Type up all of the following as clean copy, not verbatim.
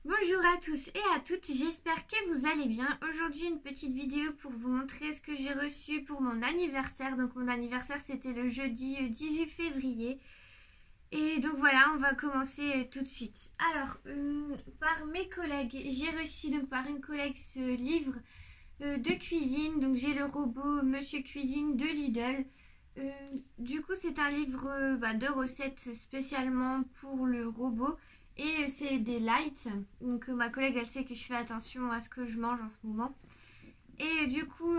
Bonjour à tous et à toutes, j'espère que vous allez bien. Aujourd'hui une petite vidéo pour vous montrer ce que j'ai reçu pour mon anniversaire. Donc mon anniversaire c'était le jeudi 18 février. Et donc voilà, on va commencer tout de suite. Alors, par mes collègues, j'ai reçu donc par une collègue ce livre de cuisine. Donc j'ai le robot Monsieur Cuisine de Lidl. Du coup c'est un livre de recettes spécialement pour le robot. Et c'est des lights, donc ma collègue elle sait que je fais attention à ce que je mange en ce moment. Et du coup,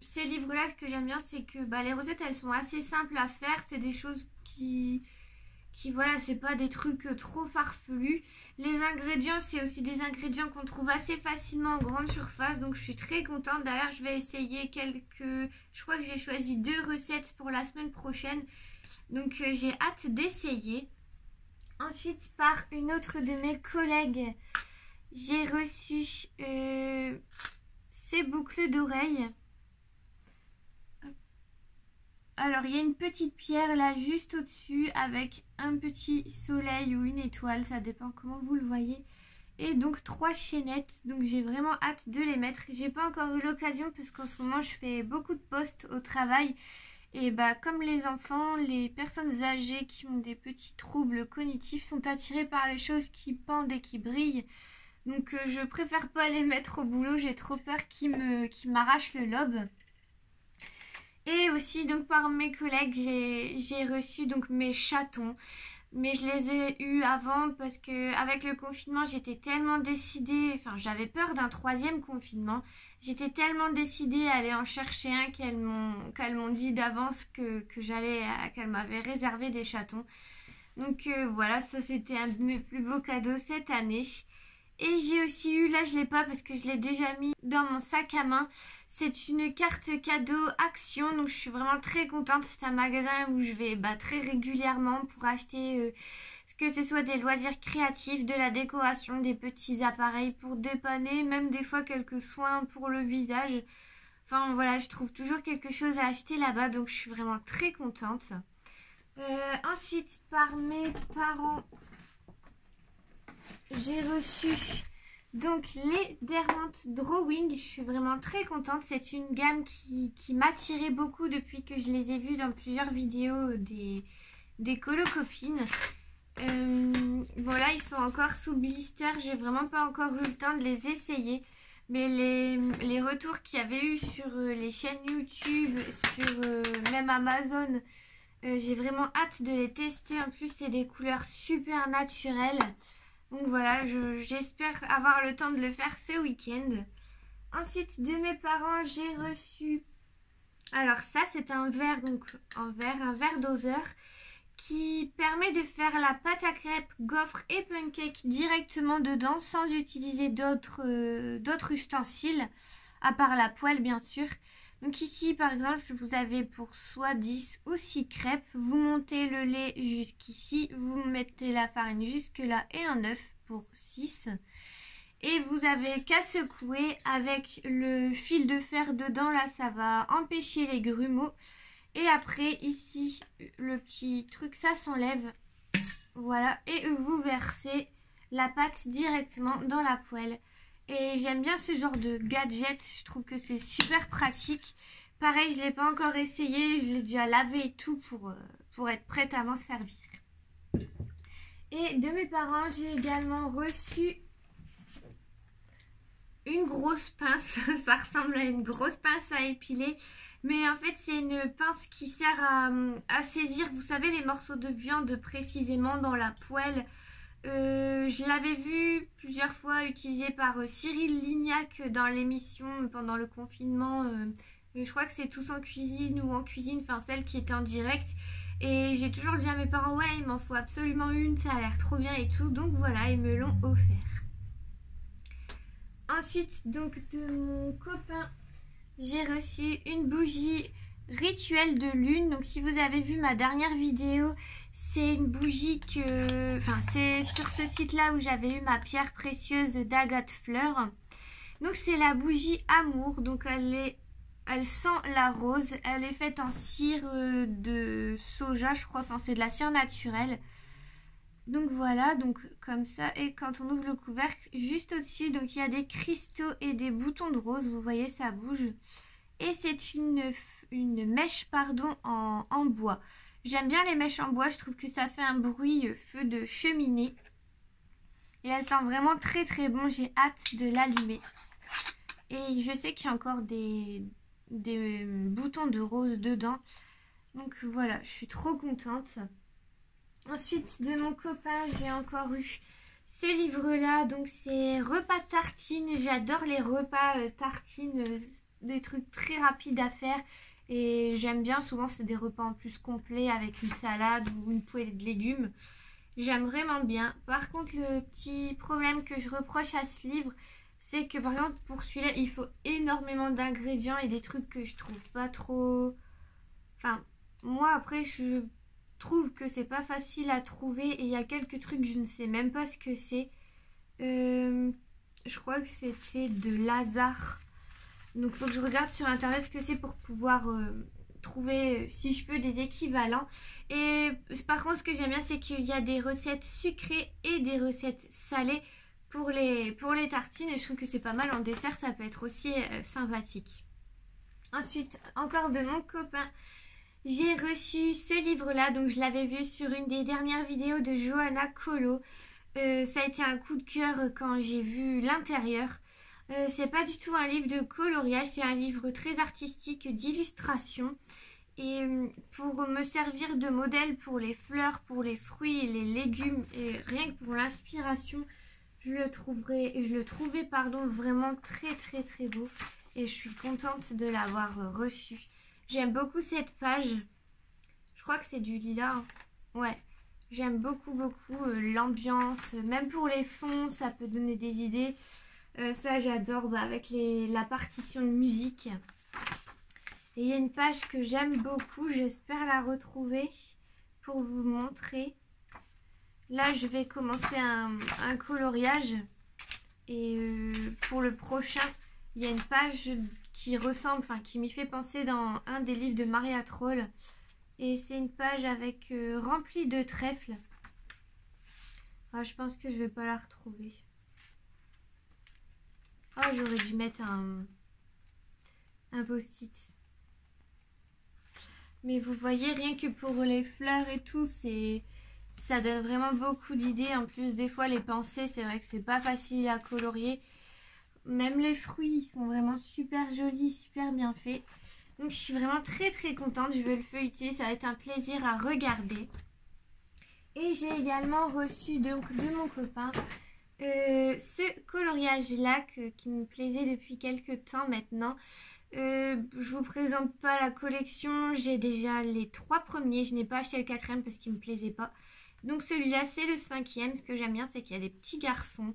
ces livres-là, ce que j'aime bien, c'est que les recettes elles sont assez simples à faire. C'est des choses qui voilà, c'est pas des trucs trop farfelus. Les ingrédients, c'est aussi des ingrédients qu'on trouve assez facilement en grande surface, donc je suis très contente. D'ailleurs, je vais essayer je crois que j'ai choisi 2 recettes pour la semaine prochaine, donc j'ai hâte d'essayer. Ensuite, par une autre de mes collègues, j'ai reçu ces boucles d'oreilles. Alors, il y a une petite pierre là juste au-dessus avec un petit soleil ou une étoile, ça dépend comment vous le voyez. Et donc 3 chaînettes, donc j'ai vraiment hâte de les mettre. J'ai pas encore eu l'occasion parce qu'en ce moment je fais beaucoup de postes au travail. Et comme les enfants, les personnes âgées qui ont des petits troubles cognitifs sont attirées par les choses qui pendent et qui brillent. Donc je préfère pas les mettre au boulot, j'ai trop peur qu'ils m'arrachent le lobe. Et aussi donc par mes collègues, j'ai reçu donc mes chatons. Mais je les ai eus avant parce que avec le confinement, j'étais tellement décidée, j'avais peur d'un 3e confinement. J'étais tellement décidée à aller en chercher un qu'elles m'ont dit d'avance qu'elles m'avaient réservé des chatons. Donc voilà, ça c'était un de mes plus beaux cadeaux cette année. Et j'ai aussi eu, là je l'ai pas parce que je l'ai déjà mis dans mon sac à main. C'est une carte cadeau Action, donc je suis vraiment très contente. C'est un magasin où je vais très régulièrement pour acheter que ce soit des loisirs créatifs, de la décoration, des petits appareils pour dépanner, même des fois quelques soins pour le visage. Enfin voilà, je trouve toujours quelque chose à acheter là-bas, donc je suis vraiment très contente. Ensuite, par mes parents, j'ai reçu donc les Derwent Drawing. Je suis vraiment très contente. C'est une gamme qui m'attirait beaucoup depuis que je les ai vus dans plusieurs vidéos des colo-copines. Voilà, ils sont encore sous blister. J'ai vraiment pas encore eu le temps de les essayer. Mais les retours qu'il y avait eu sur les chaînes YouTube, sur même Amazon, j'ai vraiment hâte de les tester. En plus, c'est des couleurs super naturelles. Donc voilà, j'espère avoir le temps de le faire ce week-end. Ensuite, de mes parents, j'ai reçu... Alors ça, c'est un verre, donc un verre doseur qui permet de faire la pâte à crêpes, gaufres et pancakes directement dedans sans utiliser d'autres ustensiles, à part la poêle bien sûr. Donc ici par exemple vous avez pour soit 10 ou 6 crêpes, vous montez le lait jusqu'ici, vous mettez la farine jusque là et un œuf pour 6. Et vous avez qu'à secouer avec le fil de fer dedans, là ça va empêcher les grumeaux. Et après ici le petit truc ça s'enlève, voilà, et vous versez la pâte directement dans la poêle. Et j'aime bien ce genre de gadget, je trouve que c'est super pratique. Pareil, je ne l'ai pas encore essayé, je l'ai déjà lavé et tout pour être prête à m'en servir. Et de mes parents, j'ai également reçu une grosse pince. Ça ressemble à une grosse pince à épiler. Mais en fait, c'est une pince qui sert à saisir, vous savez, les morceaux de viande précisément dans la poêle. Je l'avais vu plusieurs fois utilisé par Cyril Lignac dans l'émission pendant le confinement. Je crois que c'est Tous en cuisine ou en cuisine, enfin celle qui était en direct. Et j'ai toujours dit à mes parents, ouais, il m'en faut absolument une, ça a l'air trop bien et tout. Donc voilà, ils me l'ont offert. Ensuite, donc de mon copain, j'ai reçu une bougie rituel de lune. Donc si vous avez vu ma dernière vidéo, c'est une bougie c'est sur ce site là où j'avais eu ma pierre précieuse d'agate fleur. Donc c'est la bougie amour, donc elle sent la rose, elle est faite en cire de soja je crois, c'est de la cire naturelle. Donc voilà, donc comme ça, et quand on ouvre le couvercle, juste au-dessus, donc il y a des cristaux et des boutons de rose, vous voyez ça bouge. Et c'est une mèche pardon, en bois. J'aime bien les mèches en bois, je trouve que ça fait un bruit feu de cheminée. Et elle sent vraiment très très bon, j'ai hâte de l'allumer. Et je sais qu'il y a encore des boutons de rose dedans. Donc voilà, je suis trop contente. Ensuite, de mon copain, j'ai encore eu ce livre-là. Donc c'est repas tartines. J'adore les repas tartines, des trucs très rapides à faire. Et j'aime bien, souvent c'est des repas en plus complets avec une salade ou une poêlée de légumes. J'aime vraiment bien. Par contre, le petit problème que je reproche à ce livre, c'est que par exemple pour celui-là, il faut énormément d'ingrédients et des trucs que je trouve pas trop... Enfin, moi après, je trouve que c'est pas facile à trouver et il y a quelques trucs, je ne sais même pas ce que c'est. Je crois que c'était de Lazare. Donc il faut que je regarde sur internet ce que c'est pour pouvoir trouver, si je peux, des équivalents. Et par contre, ce que j'aime bien, c'est qu'il y a des recettes sucrées et des recettes salées pour les tartines. Et je trouve que c'est pas mal en dessert, ça peut être aussi sympathique. Ensuite, encore de mon copain, j'ai reçu ce livre-là. Donc je l'avais vu sur une des dernières vidéos de Johanna Colo. Ça a été un coup de cœur quand j'ai vu l'intérieur. C'est pas du tout un livre de coloriage, c'est un livre très artistique d'illustration. Et pour me servir de modèle pour les fleurs, pour les fruits et les légumes, et rien que pour l'inspiration, je le trouvais vraiment très très très beau. Et je suis contente de l'avoir reçu. J'aime beaucoup cette page. Je crois que c'est du lilas. Hein. Ouais. J'aime beaucoup l'ambiance. Même pour les fonds, ça peut donner des idées. Ça j'adore avec la partition de musique. Et il y a une page que j'aime beaucoup, j'espère la retrouver pour vous montrer. Là je vais commencer un coloriage. Et pour le prochain, il y a une page qui ressemble, enfin qui m'y fait penser dans un des livres de Maria Troll. Et c'est une page avec remplie de trèfles. Ah, je pense que je vais pas la retrouver. Oh, j'aurais dû mettre un post-it. Mais vous voyez, rien que pour les fleurs et tout, ça donne vraiment beaucoup d'idées. En plus, des fois, les pensées, c'est vrai que c'est pas facile à colorier. Même les fruits, ils sont vraiment super jolis, super bien faits. Donc, je suis vraiment très très contente. Je vais le feuilleter, ça va être un plaisir à regarder. Et j'ai également reçu donc de mon copain ce coloriage-là qui me plaisait depuis quelques temps maintenant. Je vous présente pas la collection, j'ai déjà les 3 premiers, je n'ai pas acheté le 4e parce qu'il me plaisait pas. Donc celui-là c'est le 5e, ce que j'aime bien c'est qu'il y a des petits garçons.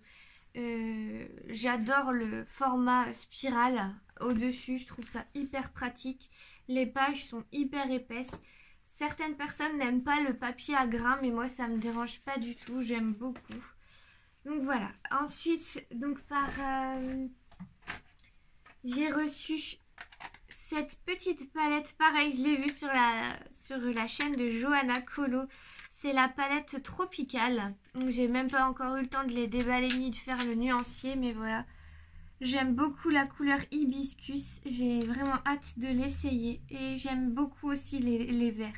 J'adore le format spirale au-dessus, je trouve ça hyper pratique. Les pages sont hyper épaisses. Certaines personnes n'aiment pas le papier à grains, mais moi ça me dérange pas du tout, j'aime beaucoup. Donc voilà, ensuite, donc j'ai reçu cette petite palette, pareil, je l'ai vue sur la chaîne de Johanna Colo. C'est la palette tropicale, donc j'ai même pas encore eu le temps de les déballer ni de faire le nuancier, mais voilà. J'aime beaucoup la couleur hibiscus, j'ai vraiment hâte de l'essayer et j'aime beaucoup aussi les verts.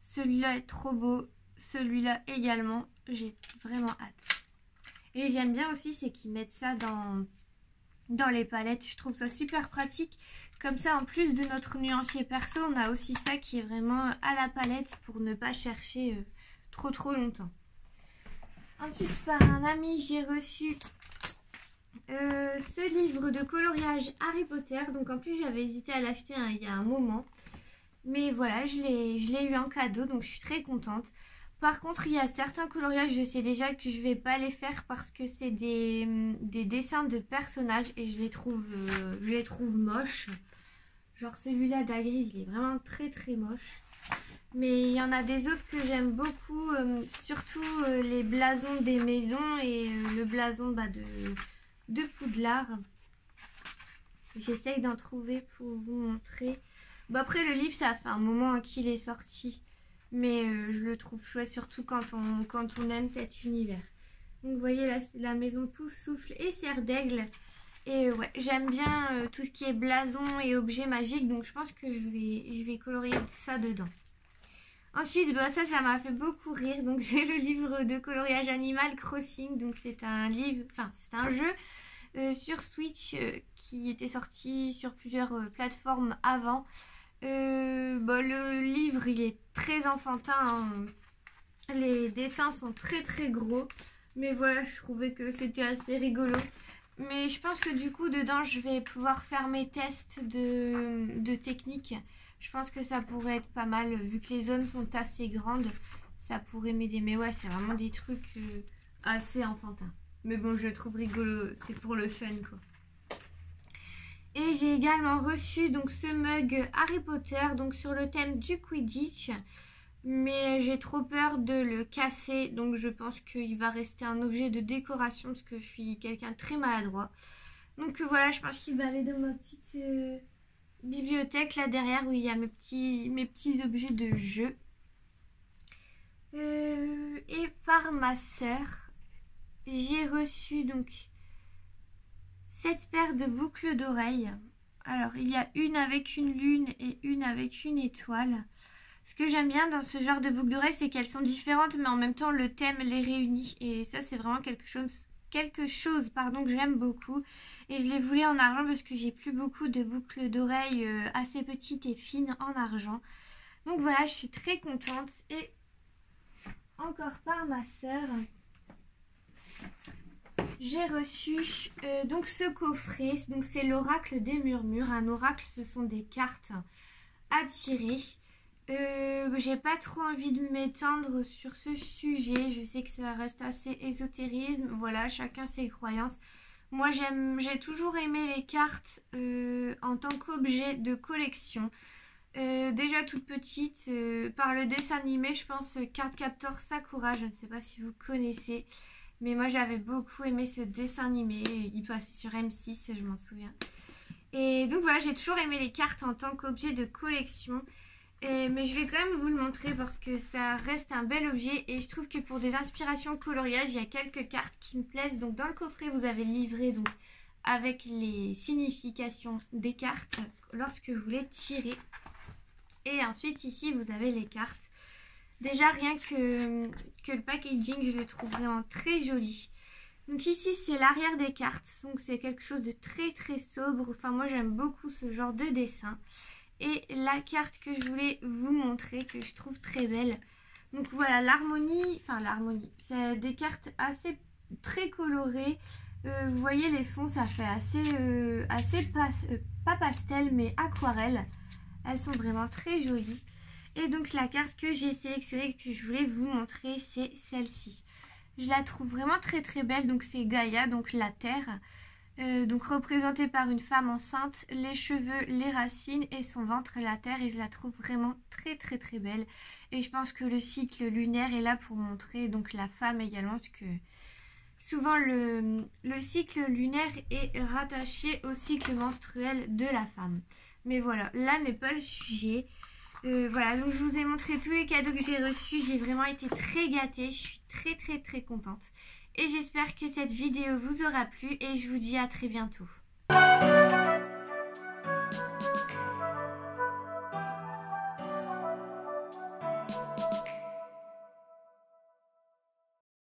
Celui-là est trop beau, celui-là également, j'ai vraiment hâte. Et j'aime bien aussi, c'est qu'ils mettent ça dans les palettes. Je trouve ça super pratique. Comme ça, en plus de notre nuancier perso, on a aussi ça qui est vraiment à la palette pour ne pas chercher trop longtemps. Ensuite, par un ami, j'ai reçu ce livre de coloriage Harry Potter. Donc en plus, j'avais hésité à l'acheter il y a un moment. Mais voilà, je l'ai eu en cadeau, donc je suis très contente. Par contre, il y a certains coloriages, je sais déjà que je vais pas les faire parce que c'est des dessins de personnages et je les trouve moches. Genre celui-là d'Hagrid, il est vraiment très moche. Mais il y en a des autres que j'aime beaucoup, surtout les blasons des maisons et le blason de Poudlard. J'essaye d'en trouver pour vous montrer. Bon, après le livre, ça fait un moment qu'il est sorti. Mais je le trouve chouette, surtout quand on aime cet univers. Donc vous voyez là, c'est la maison tout souffle et serre d'aigle. Et ouais, j'aime bien tout ce qui est blason et objets magiques. Donc je pense que je vais colorier ça dedans. Ensuite, bah, ça m'a fait beaucoup rire. Donc c'est le livre de coloriage Animal Crossing. Donc c'est un livre, enfin c'est un jeu sur Switch qui était sorti sur plusieurs plateformes avant. Bah, le livre il est très enfantin, hein. Les dessins sont très très gros, mais voilà, je trouvais que c'était assez rigolo. Mais je pense que du coup dedans je vais pouvoir faire mes tests de technique. Je pense que ça pourrait être pas mal vu que les zones sont assez grandes, ça pourrait m'aider. Mais ouais, c'est vraiment des trucs assez enfantins, mais bon, je le trouve rigolo, c'est pour le fun quoi. Et j'ai également reçu donc ce mug Harry Potter, donc sur le thème du Quidditch. Mais j'ai trop peur de le casser, donc je pense qu'il va rester un objet de décoration parce que je suis quelqu'un de très maladroit. Donc voilà, je pense qu'il va aller dans ma petite bibliothèque là derrière où il y a mes petits objets de jeu. Et par ma sœur, j'ai reçu donc cette paire de boucles d'oreilles. Alors il y a une avec une lune et une avec une étoile. Ce que j'aime bien dans ce genre de boucles d'oreilles, c'est qu'elles sont différentes, mais en même temps le thème les réunit. Et ça, c'est vraiment quelque chose que j'aime beaucoup. Et je les voulais en argent parce que j'ai plus beaucoup de boucles d'oreilles assez petites et fines en argent. Donc voilà, je suis très contente. Et encore par ma sœur, j'ai reçu donc ce coffret. Donc c'est l'oracle des murmures. Un oracle, ce sont des cartes à tirer. J'ai pas trop envie de m'étendre sur ce sujet. Je sais que ça reste assez ésotérisme. Voilà, chacun ses croyances. Moi, j'ai toujours aimé les cartes en tant qu'objet de collection. Déjà toute petite, par le dessin animé, je pense Cardcaptor Sakura. Je ne sais pas si vous connaissez. Mais moi, j'avais beaucoup aimé ce dessin animé. Il passait sur M6, je m'en souviens. Et donc voilà, j'ai toujours aimé les cartes en tant qu'objet de collection. Mais je vais quand même vous le montrer parce que ça reste un bel objet et je trouve que pour des inspirations coloriage, il y a quelques cartes qui me plaisent. Donc dans le coffret, vous avez le livret donc, avec les significations des cartes lorsque vous les tirez. Et ensuite ici, vous avez les cartes. Déjà rien que le packaging, je le trouve vraiment très joli. Donc ici, c'est l'arrière des cartes. Donc c'est quelque chose de très très sobre. Enfin moi, j'aime beaucoup ce genre de dessin. Et la carte que je voulais vous montrer, que je trouve très belle. Donc voilà, l'harmonie, c'est des cartes assez très colorées. Vous voyez les fonds, ça fait pas pastel, mais aquarelle. Elles sont vraiment très jolies. Et donc la carte que j'ai sélectionnée, que je voulais vous montrer, c'est celle-ci. Je la trouve vraiment très très belle, donc c'est Gaïa, donc la terre. Donc représentée par une femme enceinte, les cheveux, les racines et son ventre, la terre, et je la trouve vraiment très très très belle. Et je pense que le cycle lunaire est là pour montrer donc la femme également, parce que souvent le cycle lunaire est rattaché au cycle menstruel de la femme. Mais voilà, là n'est pas le sujet. Voilà, donc je vous ai montré tous les cadeaux que j'ai reçus, j'ai vraiment été très gâtée, je suis très très très contente. Et j'espère que cette vidéo vous aura plu et je vous dis à très bientôt.